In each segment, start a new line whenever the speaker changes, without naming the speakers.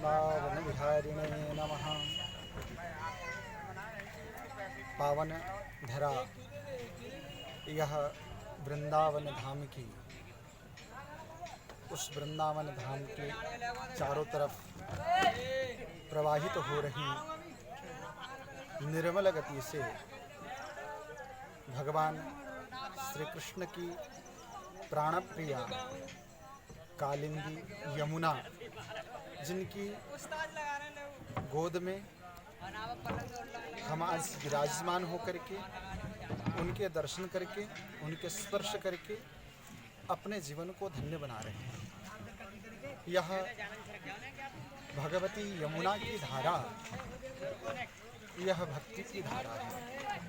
वृंदावन विहारिणे नमः। पावन धरा यह वृंदावन धाम की, उस वृंदावन धाम के चारों तरफ प्रवाहित हो रही निर्मल गति से भगवान श्री कृष्ण की प्राणप्रिया कालिंदी यमुना, जिनकी गोद में हम आज विराजमान होकर के उनके दर्शन करके, उनके स्पर्श करके अपने जीवन को धन्य बना रहे हैं। यह भगवती यमुना की धारा, यह भक्ति की धारा है।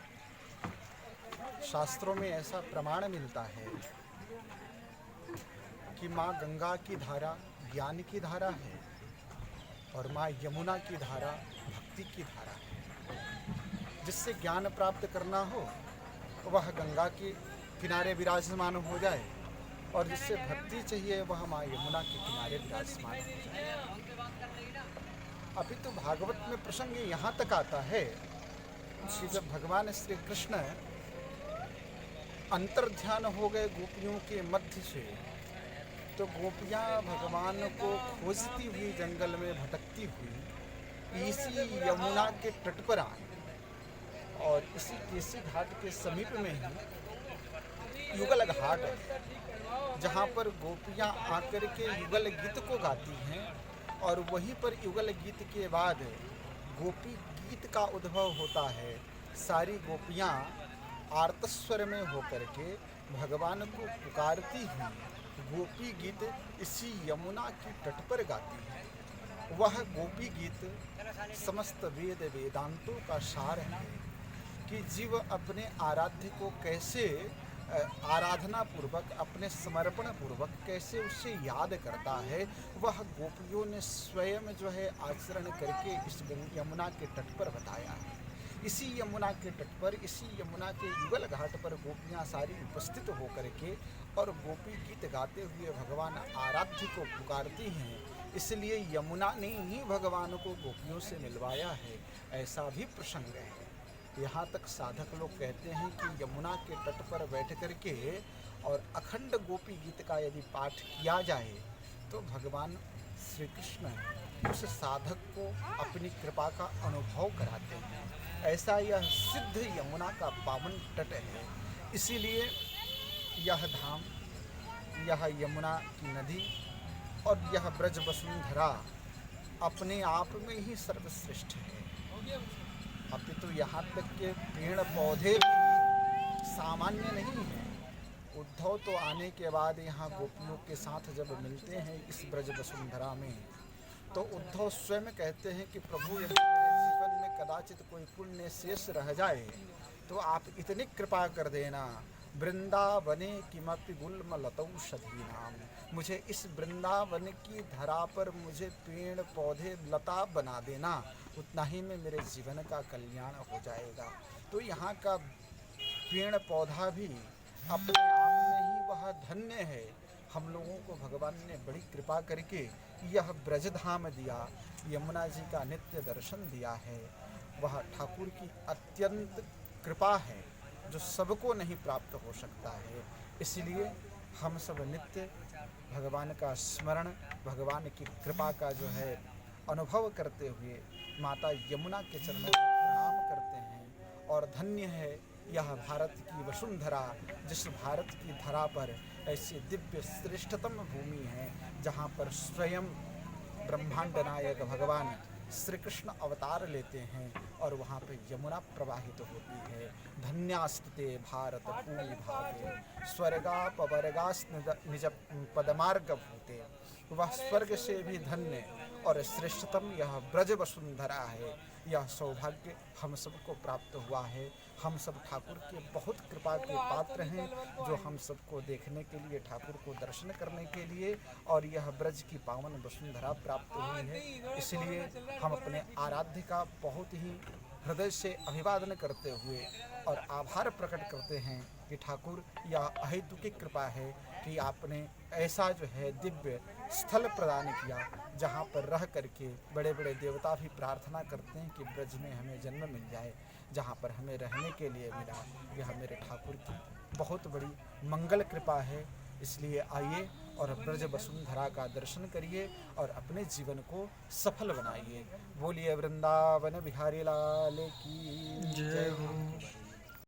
शास्त्रों में ऐसा प्रमाण मिलता है कि माँ गंगा की धारा ज्ञान की धारा है और माँ यमुना की धारा भक्ति की धारा है। जिससे ज्ञान प्राप्त करना हो वह गंगा के किनारे विराजमान हो जाए, और जिससे भक्ति चाहिए वह माँ यमुना के किनारे विराजमान हो जाए। अभी तो भागवत में प्रसंग यहाँ तक आता है कि जब भगवान श्री कृष्ण अंतर्ध्यान हो गए गोपियों के मध्य से, तो गोपियाँ भगवान को खोजती हुई जंगल में भटकती हुई इसी यमुना के तट पर आई, और इसी केसी घाट के समीप में ही युगल घाट है, जहाँ पर गोपियाँ आकर के युगल गीत को गाती हैं, और वहीं पर युगल गीत के बाद गोपी गीत का उद्भव होता है। सारी गोपियाँ आर्तस्वर में होकर के भगवान को पुकारती हुई गोपी गीत इसी यमुना की तट पर गाती हैं। वह गोपी गीत समस्त वेद वेदांतों का सार है कि जीव अपने आराध्य को कैसे आराधना पूर्वक, अपने समर्पण पूर्वक कैसे उसे याद करता है। वह गोपियों ने स्वयं जो है आचरण करके इस यमुना के तट पर बताया है। इसी यमुना के तट पर, इसी यमुना के युगल घाट पर गोपियाँ सारी उपस्थित होकर के और गोपी गीत गाते हुए भगवान आराध्य को पुकारती हैं। इसलिए यमुना ने ही भगवान को गोपियों से मिलवाया है, ऐसा भी प्रसंग है। यहाँ तक साधक लोग कहते हैं कि यमुना के तट पर बैठ कर के और अखंड गोपी गीत का यदि पाठ किया जाए तो भगवान श्री कृष्ण उस साधक को अपनी कृपा का अनुभव कराते हैं। ऐसा यह सिद्ध यमुना का पावन तट है। इसीलिए यह धाम, यह यमुना की नदी और यह ब्रज वसुंधरा अपने आप में ही सर्वश्रेष्ठ है। अभी तो यहाँ तक के पेड़ पौधे भी सामान्य नहीं हैं। उद्धव तो आने के बाद यहाँ गोपियों के साथ जब मिलते हैं इस ब्रज वसुंधरा में, तो उद्धव स्वयं कहते हैं कि प्रभु यदि मेरे जीवन में कदाचित कोई पुण्य शेष रह जाए तो आप इतनी कृपा कर देना, वृंदावने किमपि गुल्मलतौषधीनाम, मुझे इस वृंदावन की धरा पर मुझे पेड़ पौधे लता बना देना, उतना ही में मेरे जीवन का कल्याण हो जाएगा। तो यहाँ का पेड़ पौधा भी अपने आप में ही वह धन्य है। हम लोगों को भगवान ने बड़ी कृपा करके यह ब्रजधाम दिया, यमुना जी का नित्य दर्शन दिया है। वह ठाकुर की अत्यंत कृपा है जो सबको नहीं प्राप्त हो सकता है। इसलिए हम सब नित्य भगवान का स्मरण, भगवान की कृपा का जो है अनुभव करते हुए माता यमुना के चरणों में प्रणाम करते हैं। और धन्य है यह भारत की वसुंधरा, जिस भारत की धरा पर ऐसी दिव्य श्रेष्ठतम भूमि है जहाँ पर स्वयं ब्रह्मांड नायक भगवान श्री कृष्ण अवतार लेते हैं और वहाँ पे यमुना प्रवाहित होती है। धन्यास्ते भारत भूमि भागे स्वर्गापवर्गास निज पदमार्ग भूते, वह स्वर्ग से भी धन्य और श्रेष्ठतम यह ब्रज वसुंधरा है। यह सौभाग्य हम सबको प्राप्त हुआ है। हम सब ठाकुर के बहुत कृपा के पात्र हैं, जो हम सबको देखने के लिए, ठाकुर को दर्शन करने के लिए और यह ब्रज की पावन वसुंधरा प्राप्त हुई है। इसलिए हम अपने आराध्य का बहुत ही हृदय से अभिवादन करते हुए और आभार प्रकट करते हैं कि ठाकुर यह अहेतुकी कृपा है कि आपने ऐसा जो है दिव्य स्थल प्रदान किया जहाँ पर रह करके बड़े बड़े देवता भी प्रार्थना करते हैं कि ब्रज में हमें जन्म मिल जाए, जहाँ पर हमें रहने के लिए मिला। यह मेरे ठाकुर की बहुत बड़ी मंगल कृपा है। इसलिए आइए और ब्रज वसुंधरा का दर्शन करिए और अपने जीवन को सफल बनाइए। बोलिए वृंदावन बिहारी लाल की जय हो।